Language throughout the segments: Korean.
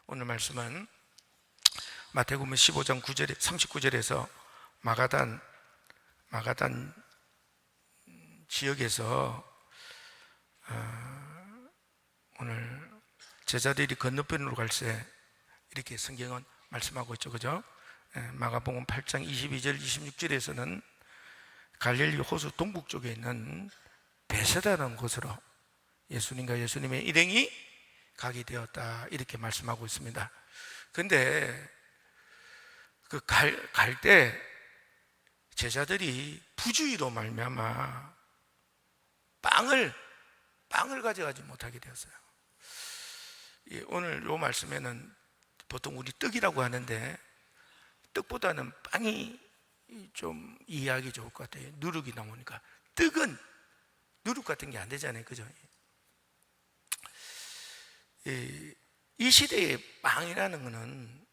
오늘 말씀은 마태복음 15장 9절 39절에서 마가단 지역에서 오늘 제자들이 건너편으로 갈새 이렇게 성경은 말씀하고 있죠, 그죠? 마가복음 8장 22절 26절에서는 갈릴리 호수 동북쪽에 있는 베세다라는 곳으로 예수님과 예수님의 일행이 가게 되었다, 이렇게 말씀하고 있습니다. 근데 그 갈 때 제자들이 부주의로 말미암아 빵을 가져가지 못하게 되었어요. 오늘 이 말씀에는 보통 우리 떡이라고 하는데 떡보다는 빵이 좀 이해하기 좋을 것 같아요. 누룩이 나오니까. 떡은 누룩 같은 게 안 되잖아요, 그죠? 이 시대의 빵이라는 거는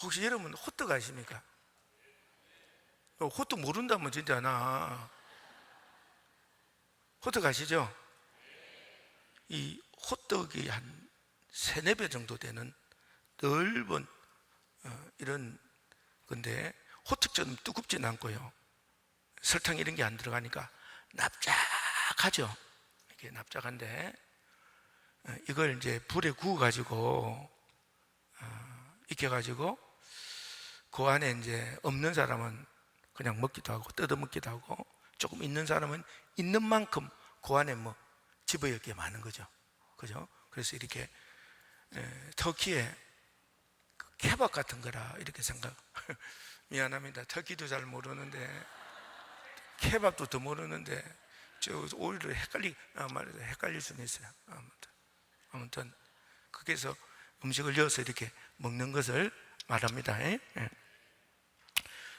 혹시 여러분 호떡 아십니까? 호떡 모른다면 진짜 나 호떡 아시죠? 이 호떡이 한 3-4배 정도 되는 넓은 이런 건데 호떡처럼 뜨겁지는 않고요, 설탕 이런 게 안 들어가니까 납작하죠. 이게 납작한데 이걸 이제 불에 구워가지고 익혀가지고 그 안에 이제 없는 사람은 그냥 먹기도 하고 뜯어 먹기도 하고, 조금 있는 사람은 있는 만큼 그 안에 뭐 집어넣을 게 많은 거죠, 그죠? 그래서 이렇게 터키에 케밥 같은 거라 이렇게 생각. 미안합니다. 터키도 잘 모르는데 케밥도 더 모르는데 오히려 헷갈릴 수는 있어요. 아무튼 거기서 음식을 넣어서 이렇게 먹는 것을 말합니다.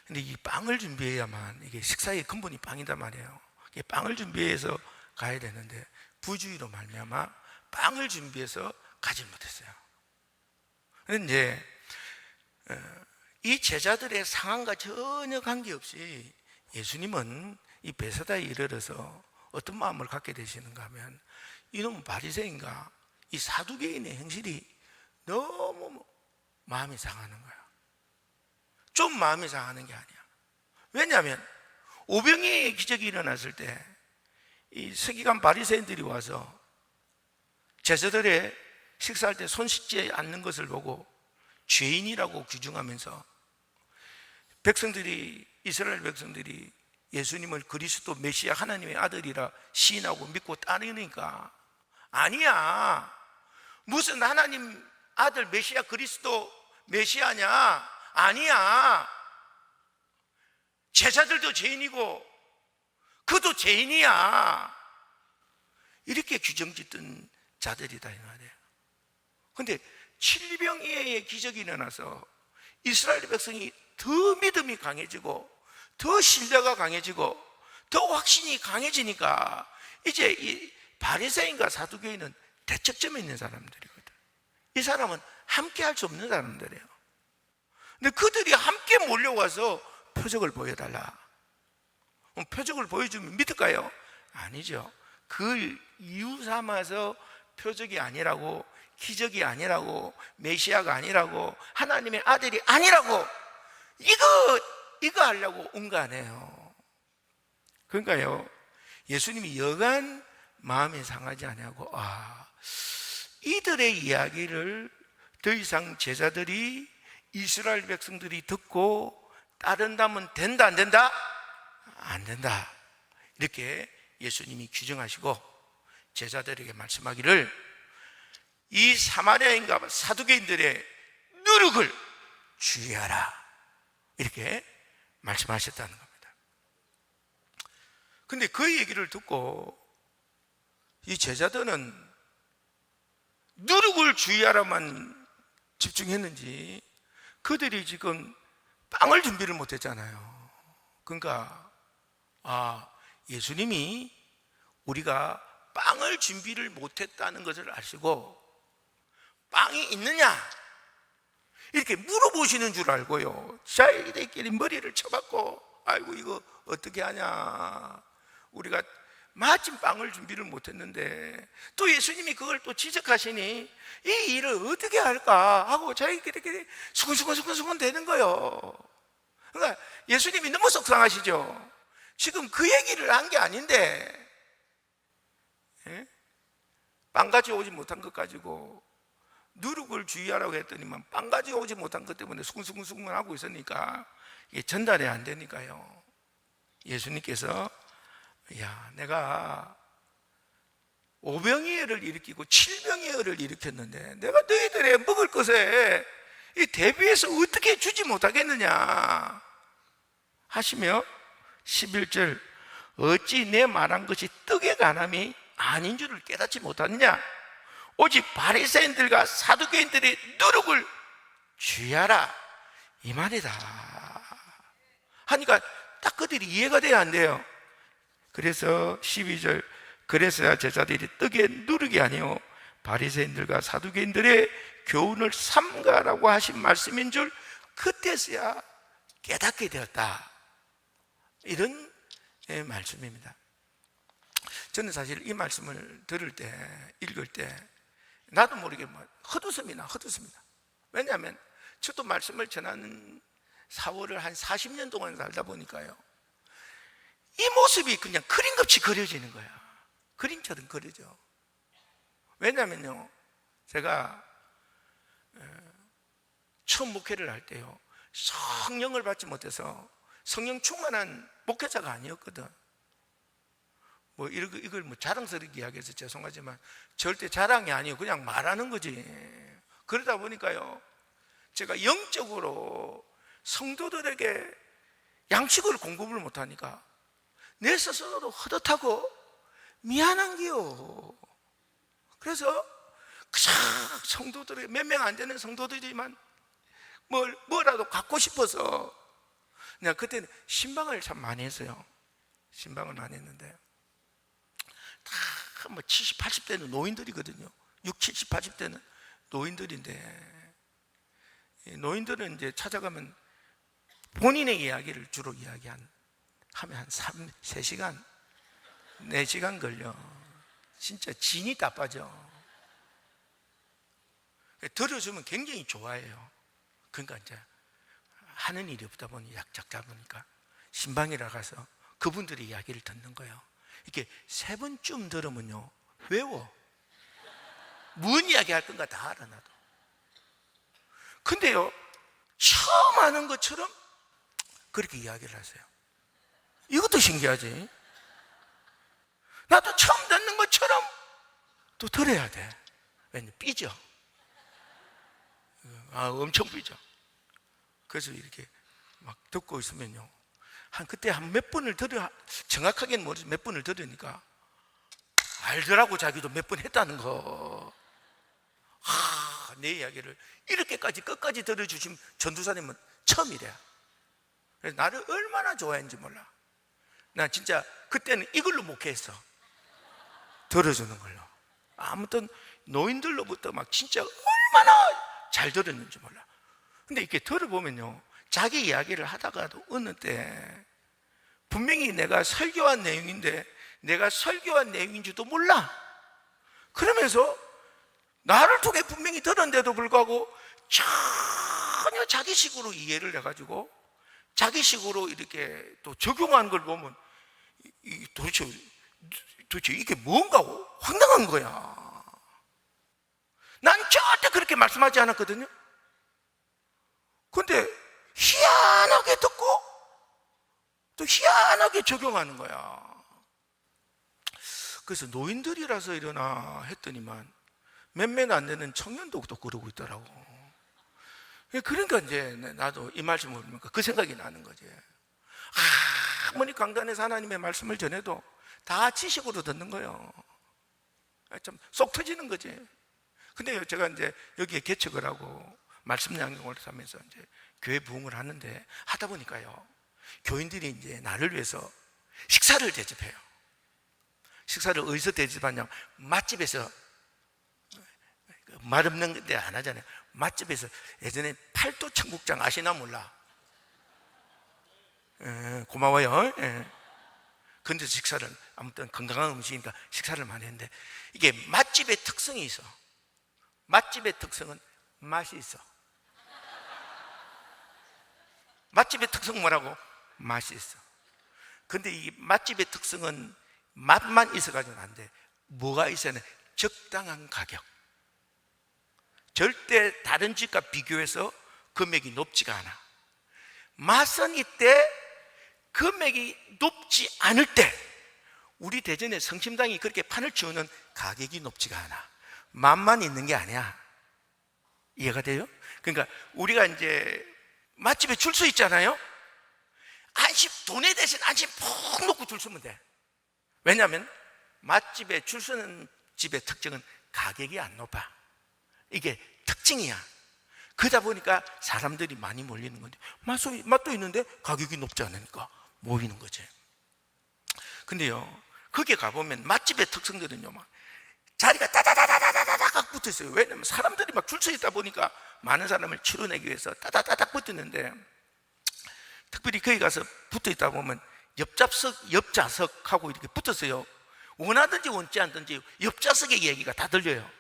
근데 이 빵을 준비해야만, 이게 식사의 근본이 빵이단 말이에요. 빵을 준비해서 가야 되는데 부주의로 말미암아 빵을 준비해서 가지 못했어요. 그런데 이제 이 제자들의 상황과 전혀 관계없이 예수님은 이 베세다에 이르러서 어떤 마음을 갖게 되시는가 하면, 이놈 바리새인과 이 사두개인의 행실이 너무 마음이 상하는 거야. 좀 마음이 상하는 게 아니야. 왜냐하면 오병이의 기적이 일어났을 때 이 서기관 바리새인들이 와서 제자들의 식사할 때 손 씻지 않는 것을 보고 죄인이라고 규정하면서 이스라엘 백성들이 예수님을 그리스도 메시아 하나님의 아들이라 시인하고 믿고 따르니까, 아니야, 무슨 하나님 아들 메시아 그리스도 메시아냐, 아니야, 제자들도 죄인이고 그도 죄인이야, 이렇게 규정짓던 자들이다 이 말이에요. 근데 칠병이의 기적이 일어나서 이스라엘 백성이 더 믿음이 강해지고 더 신뢰가 강해지고 더 확신이 강해지니까 이제 이 바리새인과 사두개인은 대척점에 있는 사람들이거든. 이 사람은 함께 할 수 없는 사람들이에요. 근데 그들이 함께 몰려와서 표적을 보여달라. 표적을 보여주면 믿을까요? 아니죠. 그 이유 삼아서 표적이 아니라고, 기적이 아니라고, 메시아가 아니라고, 하나님의 아들이 아니라고 이거 하려고 온 거 아니에요. 그러니까요, 예수님이 여간 마음이 상하지 아니하고, 이들의 이야기를 더 이상 제자들이, 이스라엘 백성들이 듣고 따른다면 된다 안 된다? 안 된다, 이렇게 예수님이 규정하시고 제자들에게 말씀하기를, 이 사마리아인과 사두개인들의 누룩을 주의하라, 이렇게 말씀하셨다는 겁니다. 근데 그 얘기를 듣고 이 제자들은 누룩을 주의하라만 집중했는지 그들이 지금 빵을 준비를 못했잖아요. 그러니까 예수님이 우리가 빵을 준비를 못했다는 것을 아시고 빵이 있느냐 이렇게 물어보시는 줄 알고요, 자기들끼리 머리를 쳐박고, 아이고 이거 어떻게 하냐, 우리가 마침 빵을 준비를 못했는데 또 예수님이 그걸 또 지적하시니 이 일을 어떻게 할까 하고 자기들끼리 수근수근 되는 거예요. 그러니까 예수님이 너무 속상하시죠. 지금 그 얘기를 한 게 아닌데, 예? 빵 가지고 오지 못한 것 가지고 누룩을 주의하라고 했더니만 빵 가지고 오지 못한 것 때문에 수근수근 하고 있으니까 이게 전달이 안 되니까요. 예수님께서 야, 내가 5병이어를 일으키고 7병이어를 일으켰는데 내가 너희들의 먹을 것에 이 대비해서 어떻게 주지 못하겠느냐 하시며 11절 어찌 내 말한 것이 떡의 간함이 아닌 줄을 깨닫지 못하느냐 오직 바리새인들과 사두개인들의 누룩을 주의하라 이 말이다 하니까 딱 그들이 이해가 돼야 안 돼요. 그래서 12절 그래서야 제자들이 떡의 누룩이 아니요 바리새인들과 사두개인들의 교훈을 삼가라고 하신 말씀인 줄 그때서야 깨닫게 되었다 이런 말씀입니다. 저는 사실 이 말씀을 들을 때 읽을 때 나도 모르게 헛웃음이나 왜냐하면 저도 말씀을 전하는 4월을 한 40년 동안 살다 보니까요 이 모습이 그냥 그림같이 그려지는 거야. 그림처럼 그려져. 왜냐면요 제가 처음 목회를 할 때요 성령을 받지 못해서 성령 충만한 목회자가 아니었거든. 이걸 자랑스럽게 이야기해서 죄송하지만 절대 자랑이 아니에요. 그냥 말하는 거지. 그러다 보니까요 제가 영적으로 성도들에게 양식을 공급을 못하니까 내 스스로도 허덕하고 미안한 게요. 그래서 성도들에게 몇 명 안 되는 성도들이지만 뭐라도 갖고 싶어서 내가 그때는 신방을 참 많이 했어요. 신방을 많이 했는데 다 70, 80대는 노인들이거든요. 60, 70, 80대는 노인들인데 노인들은 이제 찾아가면 본인의 이야기를 주로 하면 한 3시간 4시간 걸려. 진짜 진이 다 빠져. 들어주면 굉장히 좋아해요. 그러니까 이제 하는 일이 없다 보니 작다 보니까 신방이라 가서 그분들의 이야기를 듣는 거예요. 이렇게 3번쯤 들으면요 외워. 뭔 이야기 할 건가 다 알아 나도. 근데요 처음 하는 것처럼 그렇게 이야기를 하세요. 이것도 신기하지. 나도 처음 듣는 것처럼 또 들어야 돼. 왜냐면 삐져. 엄청 삐져. 그래서 이렇게 막 듣고 있으면요 그때 한 몇 번을 정확하게는 모르지 몇 번을 들으니까 알더라고. 자기도 몇 번 했다는 거. 내 이야기를 이렇게까지 끝까지 들어주신 전도사님은 처음이래. 그래서 나를 얼마나 좋아했는지 몰라. 난 진짜 그때는 이걸로 목회했어. 들어주는 걸로. 아무튼 노인들로부터 막 진짜 얼마나 잘 들었는지 몰라. 근데 이렇게 들어보면요 자기 이야기를 하다가도 어느 때 분명히 내가 설교한 내용인데 내가 설교한 내용인지도 몰라. 그러면서 나를 통해 분명히 들었는데도 불구하고 전혀 자기식으로 이해를 해가지고 자기식으로 이렇게 또 적용하는 걸 보면 도대체 이게 뭔가 황당한 거야. 난 절대 그렇게 말씀하지 않았거든요. 근데 희한하게 듣고 또 희한하게 적용하는 거야. 그래서 노인들이라서 이러나 했더니만 몇몇 안 되는 청년도 또 그러고 있더라고. 그러니까 이제 나도 이 말씀을 보니까 그 생각이 나는 거지. 아무리 강단에서 하나님의 말씀을 전해도 다 지식으로 듣는 거예요. 참 쏙 터지는 거지. 근데 제가 이제 여기에 개척을 하고 말씀 양육을 하면서 이제 교회 부흥을 하는데 하다 보니까요 교인들이 이제 나를 위해서 식사를 대접해요. 식사를 어디서 대접하냐? 맛집에서. 말 없는 데 안 하잖아요. 맛집에서. 예전에 팔도 청국장 아시나 몰라? 고마워요. 근데 식사를, 아무튼 건강한 음식이니까 식사를 많이 했는데, 이게 맛집의 특성이 있어. 맛집의 특성은 맛이 있어. 맛집의 특성 뭐라고? 맛이 있어. 근데 이 맛집의 특성은 맛만 있어가지고는 안 돼. 뭐가 있어야 돼? 적당한 가격. 절대 다른 집과 비교해서 금액이 높지가 않아. 맛은 이때 금액이 높지 않을 때, 우리 대전에 성심당이 그렇게 판을 치우는 가격이 높지가 않아. 맛만 있는 게 아니야. 이해가 돼요? 그러니까 우리가 이제 맛집에 줄 서 있잖아요. 돈에 대신 안심 푹 놓고 줄 서면 돼. 왜냐하면 맛집에 줄 서는 집의 특징은 가격이 안 높아. 이게 특징이야. 그러다 보니까 사람들이 많이 몰리는 건데, 맛도 있는데 가격이 높지 않으니까 모이는 거지. 근데요, 거기에 가보면 맛집의 특성들은요, 막 자리가 따다다다다다닥 붙어 있어요. 왜냐면 사람들이 막 줄 서 있다 보니까 많은 사람을 치료내기 위해서 따다다닥 붙었는데, 특별히 거기 가서 붙어 있다 보면 옆좌석하고 이렇게 붙었어요. 원하든지 원치 않든지 옆좌석의 이야기가 다 들려요.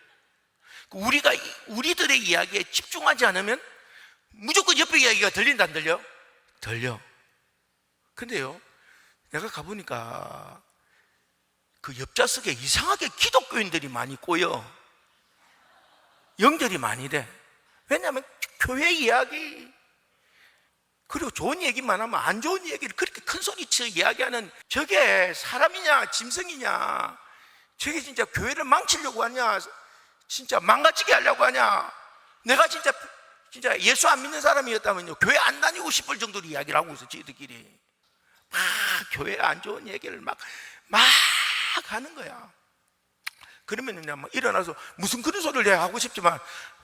우리들의 이야기에 집중하지 않으면 무조건 옆에 이야기가 들린다, 안 들려? 들려. 근데요, 내가 가보니까 그 옆좌석에 이상하게 기독교인들이 많이 꼬여. 연결이 많이 돼. 왜냐하면 교회 이야기, 그리고 좋은 얘기만 하면 안 좋은 얘기를 그렇게 큰 소리쳐 이야기하는, 저게 사람이냐 짐승이냐, 저게 진짜 교회를 망치려고 하냐, 진짜 망가지게 하려고 하냐. 내가 진짜 예수 안 믿는 사람이었다면요, 교회 안 다니고 싶을 정도로 이야기를 하고 있어. 저희들끼리 막 교회 안 좋은 얘기를 막 하는 거야. 그러면 그냥 막 일어나서 무슨 그런 소리를 내가 하고 싶지만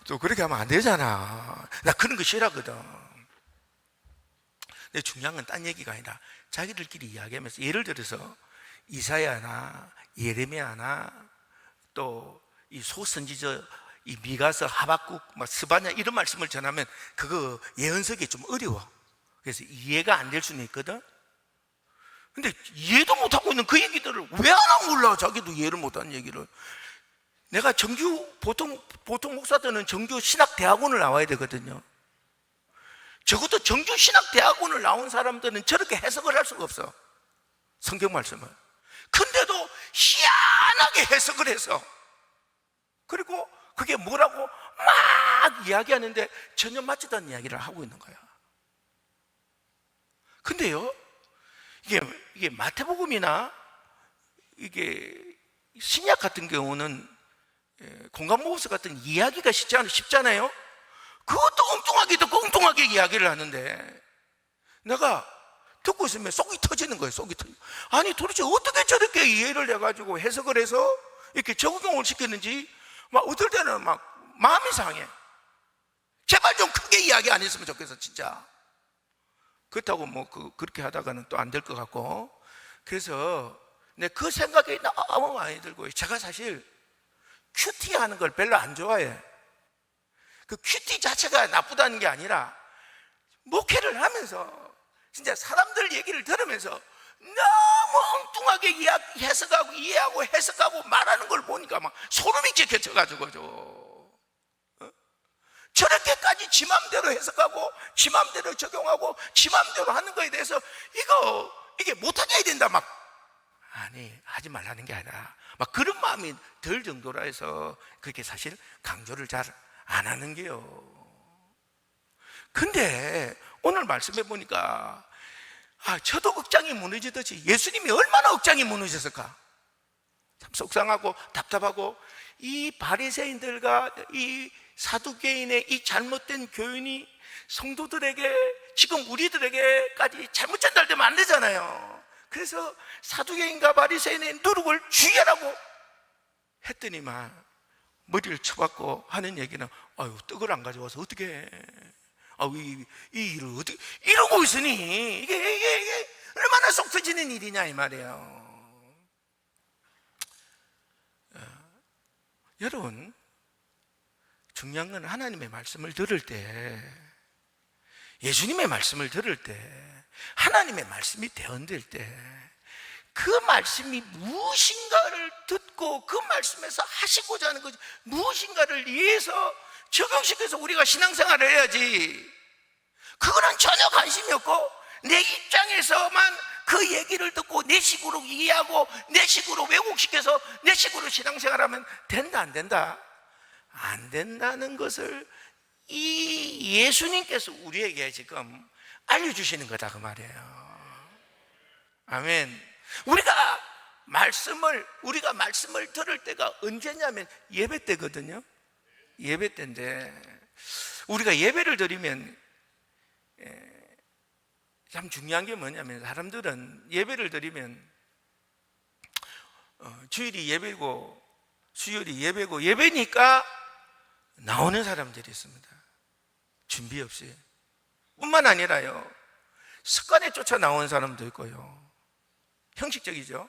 또 그렇게 하면 안 되잖아. 나 그런 거 싫어하거든. 근데 중요한 건 딴 얘기가 아니라 자기들끼리 이야기하면서, 예를 들어서 이사야나 예레미야나 또 이 소선지자 이 미가서, 하박국, 스바냐 이런 말씀을 전하면 그거 예언석이 좀 어려워. 그래서 이해가 안 될 수는 있거든. 근데 이해도 못하고 있는 그 얘기들을 왜 하나 몰라. 자기도 이해를 못하는 얘기를. 내가 보통 목사들은 정규 신학대학원을 나와야 되거든요. 적어도 정규 신학대학원을 나온 사람들은 저렇게 해석을 할 수가 없어, 성경 말씀을. 근데도 희한하게 해석을 해서, 그리고 그게 뭐라고 막 이야기하는데 전혀 맞지도 않는 이야기를 하고 있는 거야. 근데요, 이게 마태복음이나 이게 신약 같은 경우는 공감모서 같은 이야기가 쉽잖아요. 그것도 엉뚱하게 듣고 엉뚱하게 이야기를 하는데, 내가 듣고 있으면 속이 터지는 거예요. 속이 터지고, 아니 도대체 어떻게 저렇게 이해를 해가지고 해석을 해서 이렇게 적용을 시켰는지 막 어떨 때는 막 마음이 상해. 제발 좀 크게 이야기 안 했으면 좋겠어, 진짜. 그렇다고 그렇게 하다가는 또 안 될 것 같고. 그래서 그 생각이 너무 많이 들고, 제가 사실 큐티 하는 걸 별로 안 좋아해. 그 큐티 자체가 나쁘다는 게 아니라, 목회를 하면서 진짜 사람들 얘기를 들으면서 너무 엉뚱하게 해석하고 이해하고 해석하고 말하는 걸 보니까 막 소름이 끼쳐가지고, 저렇게까지 지 맘대로 해석하고 지 맘대로 적용하고 지 맘대로 하는 거에 대해서 이게 못하게 해야 된다, 아니 하지 말라는 게 아니라 막 그런 마음이 들 정도라 해서 그렇게 사실 강조를 잘 안 하는 게요. 근데 오늘 말씀해 보니까 저도 억장이 무너지듯이 예수님이 얼마나 억장이 무너졌을까. 참 속상하고 답답하고, 이 바리새인들과 이 사두개인의 이 잘못된 교훈이 성도들에게, 지금 우리들에게까지 잘못 전달되면 안 되잖아요. 그래서 사두개인과 바리새인의 누룩을 주의하라고 했더니만 머리를 쳐박고 하는 얘기는, 떡을 안 가져와서 어떻게 해. 이 일을 어떻게 이러고 있으니 이게 얼마나 속 터지는 일이냐 이 말이에요. 여러분, 중요한 건 하나님의 말씀을 들을 때, 예수님의 말씀을 들을 때, 하나님의 말씀이 대언될 때 그 말씀이 무엇인가를 듣고 그 말씀에서 하시고자 하는 것이 무엇인가를 이해해서 적용시켜서 우리가 신앙생활을 해야지, 그거는 전혀 관심이 없고 내 입장에서만 그 얘기를 듣고 내 식으로 이해하고 내 식으로 왜곡시켜서 내 식으로 신앙생활하면 된다 안 된다? 안 된다는 것을 이 예수님께서 우리에게 지금 알려주시는 거다 그 말이에요. 아멘. 우리가 말씀을 들을 때가 언제냐면 예배 때거든요. 예배 때인데 우리가 예배를 드리면 참 중요한 게 뭐냐면, 사람들은 예배를 드리면 주일이 예배고 수요일이 예배고 예배니까 나오는 사람들이 있습니다. 준비 없이. 뿐만 아니라요, 습관에 쫓아 나오는 사람도 있고요. 형식적이죠.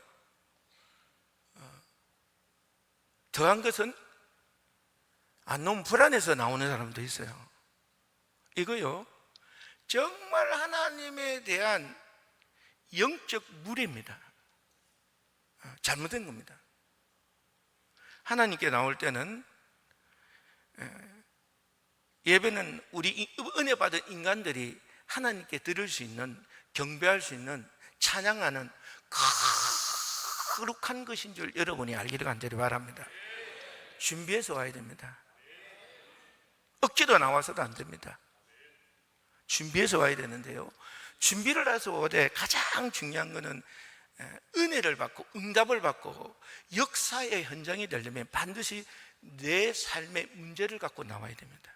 더한 것은 너무 불안해서 나오는 사람도 있어요. 이거요, 정말 하나님에 대한 영적 무례입니다. 잘못된 겁니다. 하나님께 나올 때는 예배는 우리 은혜 받은 인간들이 하나님께 들을 수 있는, 경배할 수 있는, 찬양하는 거룩한 것인 줄 여러분이 알기를 간절히 바랍니다. 준비해서 와야 됩니다. 억지로 나와서도 안 됩니다. 준비해서 와야 되는데요, 준비를 해서 오되 가장 중요한 것은 은혜를 받고 응답을 받고 역사의 현장이 되려면 반드시 내 삶의 문제를 갖고 나와야 됩니다.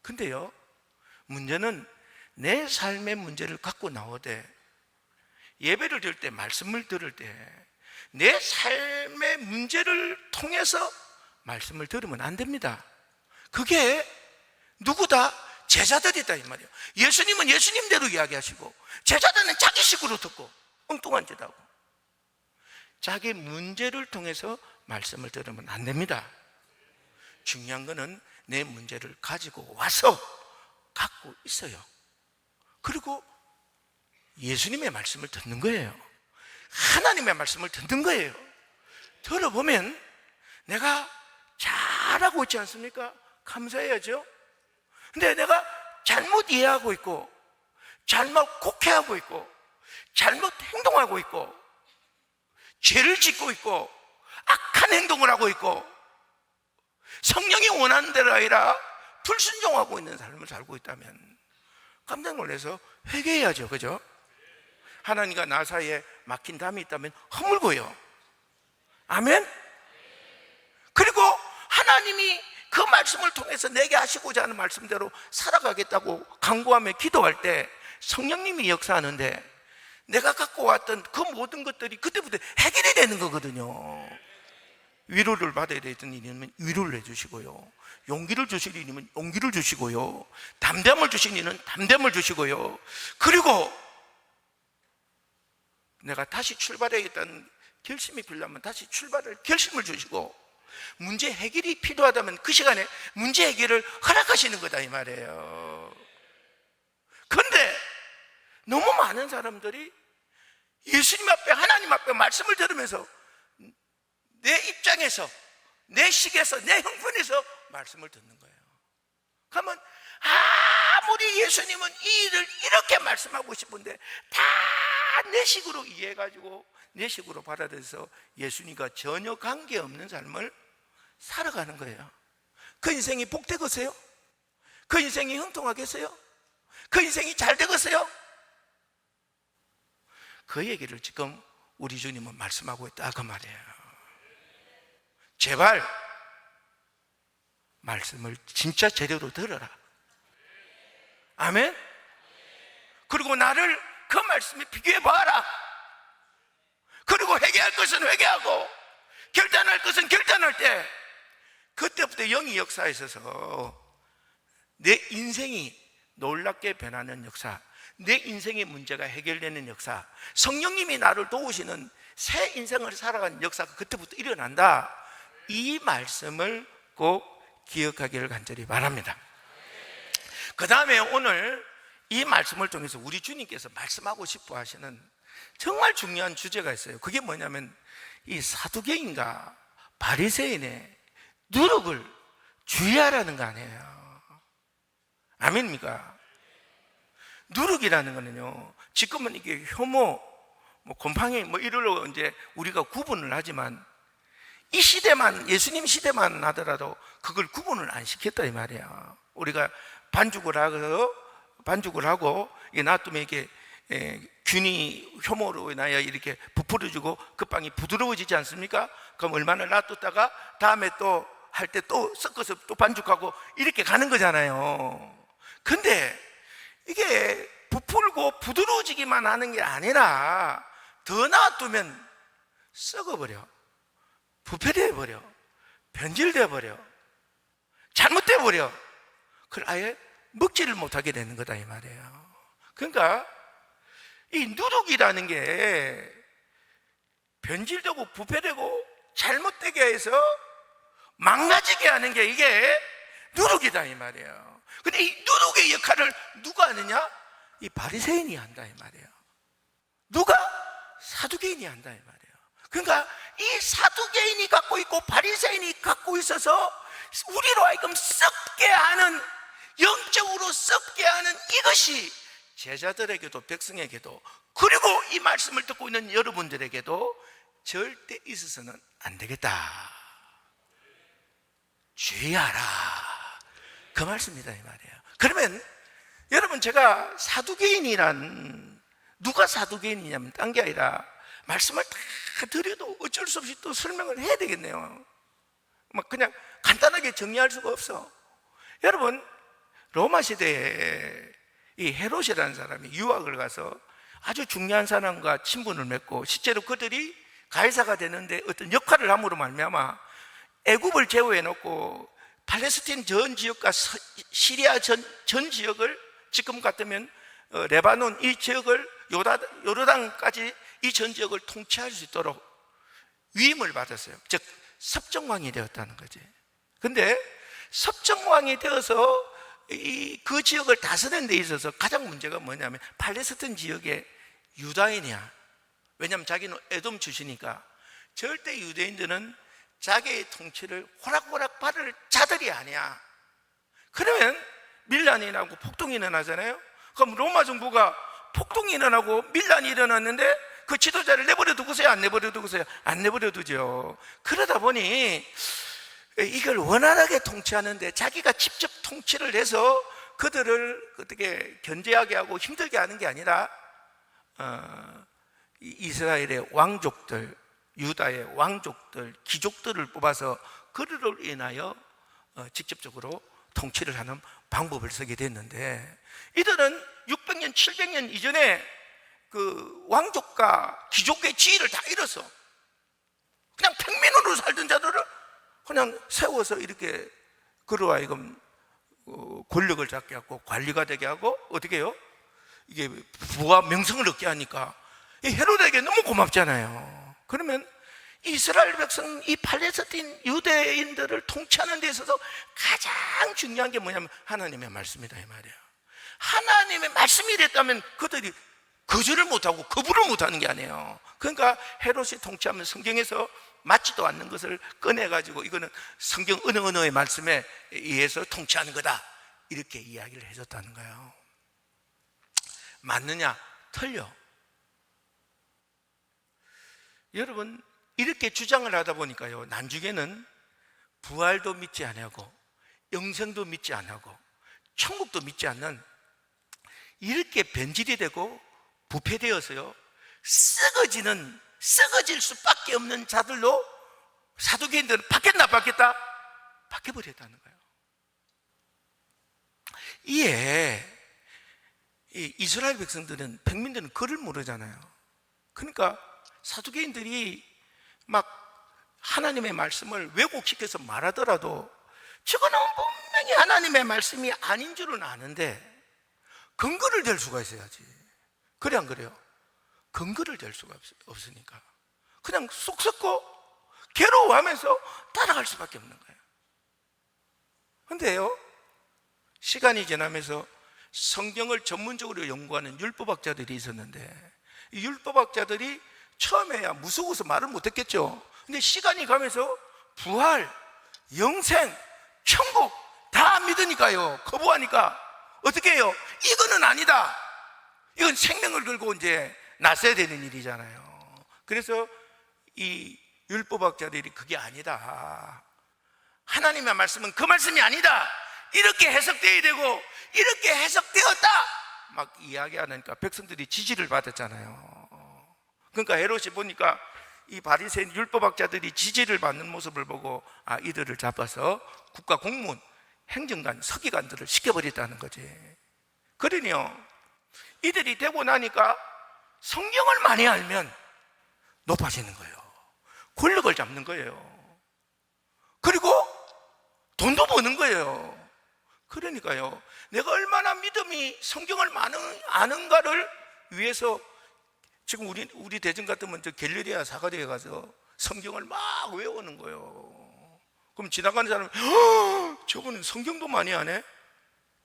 근데요, 문제는 내 삶의 문제를 갖고 나오되 예배를 드릴 때, 말씀을 들을 때 내 삶의 문제를 통해서 말씀을 들으면 안 됩니다. 그게 누구다? 제자들이다 이 말이에요. 예수님은 예수님대로 이야기하시고 제자들은 자기식으로 듣고 엉뚱한 짓 하고, 자기 문제를 통해서 말씀을 들으면 안 됩니다. 중요한 거는 내 문제를 가지고 와서 갖고 있어요. 그리고 예수님의 말씀을 듣는 거예요. 하나님의 말씀을 듣는 거예요. 들어보면 내가 잘하고 있지 않습니까? 감사해야죠. 근데 내가 잘못 이해하고 있고 잘못 곡해하고 있고 잘못 행동하고 있고 죄를 짓고 있고 악한 행동을 하고 있고 성령이 원하는 대로 아니라 불순종하고 있는 삶을 살고 있다면 깜짝 놀라서 회개해야죠. 그죠? 하나님과 나 사이에 막힌 담이 있다면 허물고요. 아멘? 그리고 하나님이 그 말씀을 통해서 내게 하시고자 하는 말씀대로 살아가겠다고 간구하며 기도할 때 성령님이 역사하는데 내가 갖고 왔던 그 모든 것들이 그때부터 해결이 되는 거거든요. 위로를 받아야 되는 일이면 위로를 해주시고요, 용기를 주실 일이면 용기를 주시고요, 담대함을 주실 일은 담대함을 주시고요, 그리고 내가 다시 출발해야겠다는 결심이 필요하면 다시 출발할 결심을 주시고, 문제 해결이 필요하다면 그 시간에 문제 해결을 허락하시는 거다 이 말이에요. 그런데 너무 많은 사람들이 예수님 앞에, 하나님 앞에 말씀을 들으면서 내 입장에서, 내 식에서, 내 형편에서 말씀을 듣는 거예요. 그러면 아무리 예수님은 이 일을 이렇게 말씀하고 싶은데 다 내 식으로 이해해가지고 내 식으로 받아들여서 예수님과 전혀 관계없는 삶을 살아가는 거예요. 그 인생이 복되겠어요? 그 인생이 형통하겠어요? 그 인생이 잘 되겠어요? 그 얘기를 지금 우리 주님은 말씀하고 있다 그 말이에요. 제발 말씀을 진짜 제대로 들어라. 아멘? 그리고 나를 그 말씀에 비교해 봐라. 그리고 회개할 것은 회개하고 결단할 것은 결단할 때 그때부터 영이 역사에 있어서 내 인생이 놀랍게 변하는 역사, 내 인생의 문제가 해결되는 역사, 성령님이 나를 도우시는 새 인생을 살아가는 역사가 그때부터 일어난다. 이 말씀을 꼭 기억하기를 간절히 바랍니다. 그 다음에 오늘 이 말씀을 통해서 우리 주님께서 말씀하고 싶어 하시는 정말 중요한 주제가 있어요. 그게 뭐냐면 이 사두개인과 바리새인의 누룩을 주의하라는 거 아니에요. 아멘입니까? 누룩이라는 거는요, 지금은 이게 혐오, 곰팡이 이걸로 이제 우리가 구분을 하지만 이 시대만, 예수님 시대만 하더라도 그걸 구분을 안 시켰다 이 말이에요. 우리가 반죽을 하고 이게 놔두면 이게 균이 혐오로 인하여 이렇게 부풀어지고 그 빵이 부드러워지지 않습니까? 그럼 얼마나 놔뒀다가 다음에 또 할 때 또 섞어서 또 반죽하고 이렇게 가는 거잖아요. 근데 이게 부풀고 부드러워지기만 하는 게 아니라 더 놔두면 썩어버려, 부패되어버려, 변질되어버려, 잘못되어버려. 그걸 아예 먹지를 못하게 되는 거다 이 말이에요. 그러니까 이 누룩이라는 게 변질되고 부패되고 잘못되게 해서 망가지게 하는 게 이게 누룩이다 이 말이에요. 근데 이 누룩의 역할을 누가 하느냐? 이 바리새인이 한다 이 말이에요. 누가? 사두개인이 한다 이 말이에요. 그러니까 이 사두개인이 갖고 있고 바리새인이 갖고 있어서 우리로 하여금 썩게 하는, 영적으로 썩게 하는 이것이 제자들에게도 백성에게도 그리고 이 말씀을 듣고 있는 여러분들에게도 절대 있어서는 안 되겠다. 주의하라. 그 말씀이다 이 말이에요. 그러면 여러분, 제가 사두개인이란, 누가 사두개인이냐면 딴 게 아니라 말씀을 다 드려도 어쩔 수 없이 또 설명을 해야 되겠네요. 막 그냥 간단하게 정리할 수가 없어. 여러분, 로마 시대에 이 헤롯이라는 사람이 유학을 가서 아주 중요한 사람과 친분을 맺고 실제로 그들이 가이사가 되는데 어떤 역할을 함으로 말미암아 애굽을 제외해 놓고 팔레스틴 전 지역과 시리아 전 지역을, 지금 같으면 레바논 이 지역을, 요르단까지 이 전 지역을 통치할 수 있도록 위임을 받았어요. 즉 섭정왕이 되었다는 거지. 근데 섭정왕이 되어서 그 지역을 다스리는 데 있어서 가장 문제가 뭐냐면 팔레스틴 지역의 유다인이야. 왜냐하면 자기는 에돔 출신이니까 절대 유대인들은 자기의 통치를 호락호락 받을 자들이 아니야. 그러면 밀란이 일어나고 폭동이 일어나잖아요. 그럼 로마 정부가 폭동이 일어나고 밀란이 일어났는데 그 지도자를 내버려 두고서야 안 내버려 두고서야 안 내버려 두죠. 그러다 보니 이걸 원활하게 통치하는데 자기가 직접 통치를 해서 그들을 어떻게 견제하게 하고 힘들게 하는 게 아니라 이스라엘의 왕족들, 유다의 왕족들, 귀족들을 뽑아서 그들을 인하여 직접적으로 통치를 하는 방법을 쓰게 됐는데, 이들은 600년, 700년 이전에 그 왕족과 귀족의 지위를 다 잃어서 그냥 평민으로 살던 자들을 그냥 세워서 이렇게 그로 하여금 권력을 잡게 하고 관리가 되게 하고 어떻게 해요? 이게 부와 명성을 얻게 하니까 이 헤롯에게 너무 고맙잖아요. 그러면 이스라엘 백성, 이 팔레스틴 유대인들을 통치하는 데 있어서 가장 중요한 게 뭐냐면 하나님의 말씀이다 이 말이에요. 하나님의 말씀이 됐다면 그들이 거절을 못하고 거부를 못하는 게 아니에요. 그러니까 헤롯이 통치하면 성경에서 맞지도 않는 것을 꺼내가지고 이거는 성경 어느 말씀에 의해서 통치하는 거다, 이렇게 이야기를 해줬다는 거예요. 맞느냐? 틀려. 여러분, 이렇게 주장을 하다 보니까요, 나중에는 부활도 믿지 않고 영생도 믿지 않고 천국도 믿지 않는, 이렇게 변질이 되고 부패되어서요 썩어질 수밖에 없는 자들로 사두개인들은 바뀌었나? 바뀌었다? 바뀌어버렸다는 거예요. 이에 이스라엘 백성들은, 백민들은 글을 모르잖아요. 그러니까 사두개인들이 막 하나님의 말씀을 왜곡시켜서 말하더라도 저거는 분명히 하나님의 말씀이 아닌 줄은 아는데 근거를 댈 수가 있어야지. 그래 안 그래요? 근거를 댈 수가 없으니까 그냥 속 썩고 괴로워하면서 따라갈 수밖에 없는 거예요. 근데요, 시간이 지나면서 성경을 전문적으로 연구하는 율법학자들이 있었는데, 이 율법학자들이 처음에야 무서워서 말을 못했겠죠. 근데 시간이 가면서 부활, 영생, 천국 다 믿으니까요, 거부하니까 어떻게 해요? 이거는 아니다. 이건 생명을 걸고 이제 나서야 되는 일이잖아요. 그래서 이 율법학자들이 그게 아니다, 하나님의 말씀은 그 말씀이 아니다, 이렇게 해석되어야 되고 이렇게 해석되었다 막 이야기하니까 백성들이 지지를 받았잖아요. 그러니까 헤롯이 보니까 이 바리새인 율법학자들이 지지를 받는 모습을 보고, 아, 이들을 잡아서 국가 공무원, 행정관, 서기관들을 시켜버렸다는 거지. 그러니요, 이들이 되고 나니까 성경을 많이 알면 높아지는 거예요. 권력을 잡는 거예요. 그리고 돈도 버는 거예요. 그러니까요, 내가 얼마나 믿음이 성경을 많이 아는가를 위해서 지금 우리 대전 같으면 저 갤러리아 사거리에 가서 성경을 막 외우는 거예요. 그럼 지나가는 사람이 저분은 성경도 많이 아네?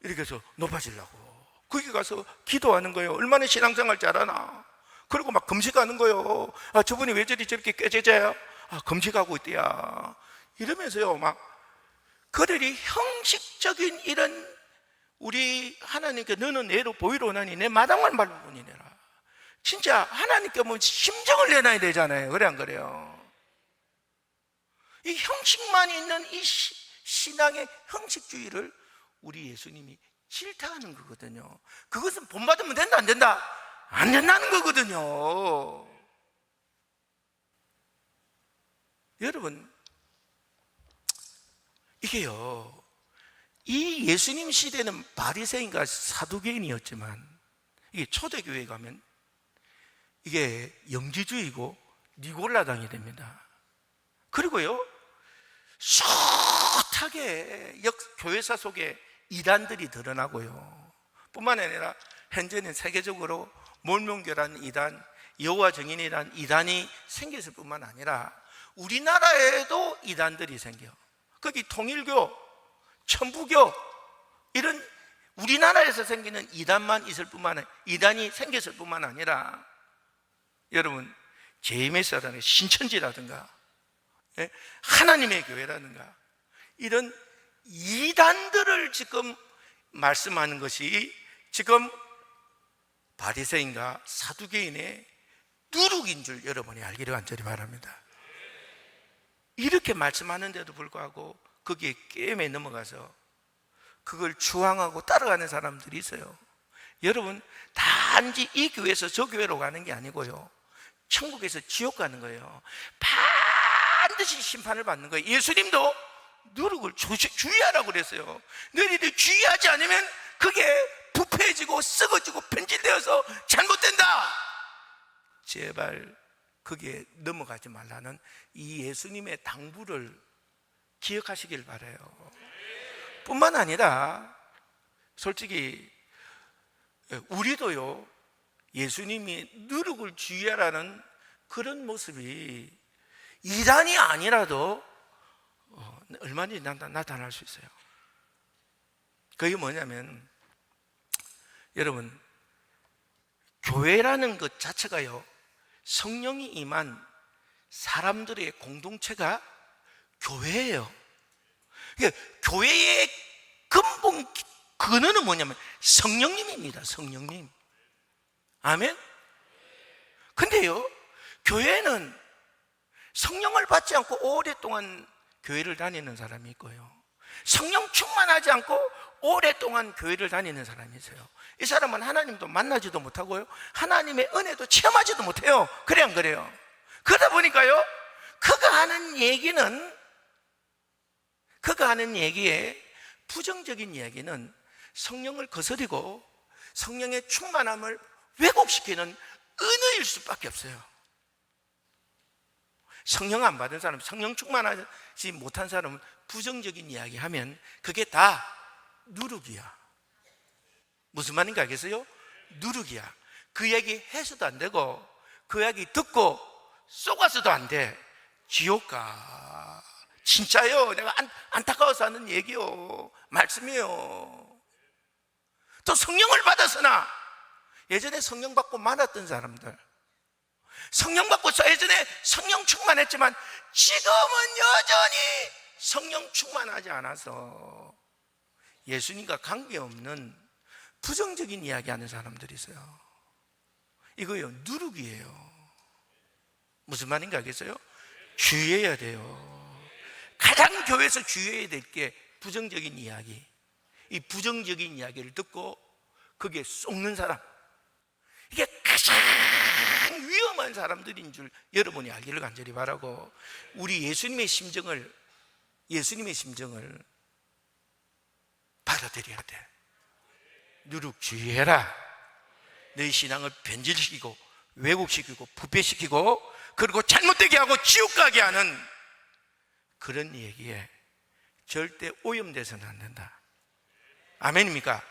이렇게 해서 높아지려고 거기 가서 기도하는 거예요. 얼마나 신앙생활 잘하나. 그리고 막 금식하는 거예요. 아, 저분이 왜 저렇게 꾀죄죄야? 아, 금식하고 있대야. 이러면서요, 막 그들이 형식적인 이런, 우리 하나님께 너는 내로 보이러 오나니 내 마당만 밟으니 내라. 진짜 하나님께 뭐 심정을 내놔야 되잖아요. 그래 안 그래요? 이 형식만 있는 이 신앙의 형식주의를 우리 예수님이 질타하는 거거든요. 그것은 본받으면 된다 안 된다? 안 된다는 거거든요. 여러분, 이게요, 이 예수님 시대는 바리새인과 사두개인이었지만, 이게 초대교회에 가면 이게 영지주의고 니골라당이 됩니다. 그리고요, 숱하게 교회사 속에 이단들이 드러나고요, 뿐만 아니라 현재는 세계적으로 몰몬교라는 이단, 여호와 증인이라는 이단이 생겼을 뿐만 아니라 우리나라에도 이단들이 생겨. 거기 통일교, 천부교, 이런 우리나라에서 생기는 이단만 있을 뿐만 아니라, 이단이 생겼을 뿐만 아니라, 여러분, JMS라든가 신천지라든가 하나님의 교회라든가 이런 이단들을 지금 말씀하는 것이 지금 바리새인과 사두개인의 누룩인 줄 여러분이 알기를 간절히 바랍니다. 이렇게 말씀하는데도 불구하고 거기에 게임에 넘어가서 그걸 주황하고 따라가는 사람들이 있어요. 여러분, 단지 이 교회에서 저 교회로 가는 게 아니고요, 천국에서 지옥 가는 거예요. 반드시 심판을 받는 거예요. 예수님도 누룩을 주의하라고 그랬어요. 너희들이 주의하지 않으면 그게 부패해지고 썩어지고 변질되어서 잘못된다. 제발 거기에 넘어가지 말라는 이 예수님의 당부를 기억하시길 바라요. 뿐만 아니라 솔직히 우리도요, 예수님이 누룩을 주의하라는 그런 모습이 이단이 아니라도 얼마든지 나타날 수 있어요. 그게 뭐냐면, 여러분, 교회라는 것 자체가요, 성령이 임한 사람들의 공동체가 교회예요. 그러니까 교회의 근본 근원은 뭐냐면 성령님입니다. 성령님. 아멘? 근데요, 교회는 성령을 받지 않고 오랫동안 교회를 다니는 사람이 있고요, 성령 충만하지 않고 오랫동안 교회를 다니는 사람이 있어요. 이 사람은 하나님도 만나지도 못하고요, 하나님의 은혜도 체험하지도 못해요. 그래 안 그래요? 그러다 보니까요, 그가 하는 얘기에 부정적인 이야기는 성령을 거스리고 성령의 충만함을 왜곡시키는 은혜일 수밖에 없어요. 성령 안 받은 사람, 성령 충만하지 못한 사람은 부정적인 이야기 하면 그게 다 누룩이야. 무슨 말인지 알겠어요? 누룩이야. 그 얘기 해서도 안 되고, 그 얘기 듣고 쏘가서도 안 돼. 지옥 가. 진짜요. 내가 안타까워서 하는 얘기요, 말씀이요. 또 성령을 받았으나 예전에 성령 받고 많았던 사람들, 성령 받고 예전에 성령 충만했지만 지금은 여전히 성령 충만하지 않아서 예수님과 관계없는 부정적인 이야기하는 사람들이 있어요. 이거요, 누룩이에요. 무슨 말인가 알겠어요? 주의해야 돼요. 가장 교회에서 주의해야 될 게 부정적인 이야기. 이 부정적인 이야기를 듣고 거기에 속는 사람, 이게 가장 위험한 사람들인 줄 여러분이 알기를 간절히 바라고, 우리 예수님의 심정을 받아들여야 돼. 누룩 주의해라. 너희 신앙을 변질시키고 왜곡시키고 부패시키고 그리고 잘못되게 하고 지옥 가게 하는 그런 얘기에 절대 오염돼서는 안 된다. 아멘입니까?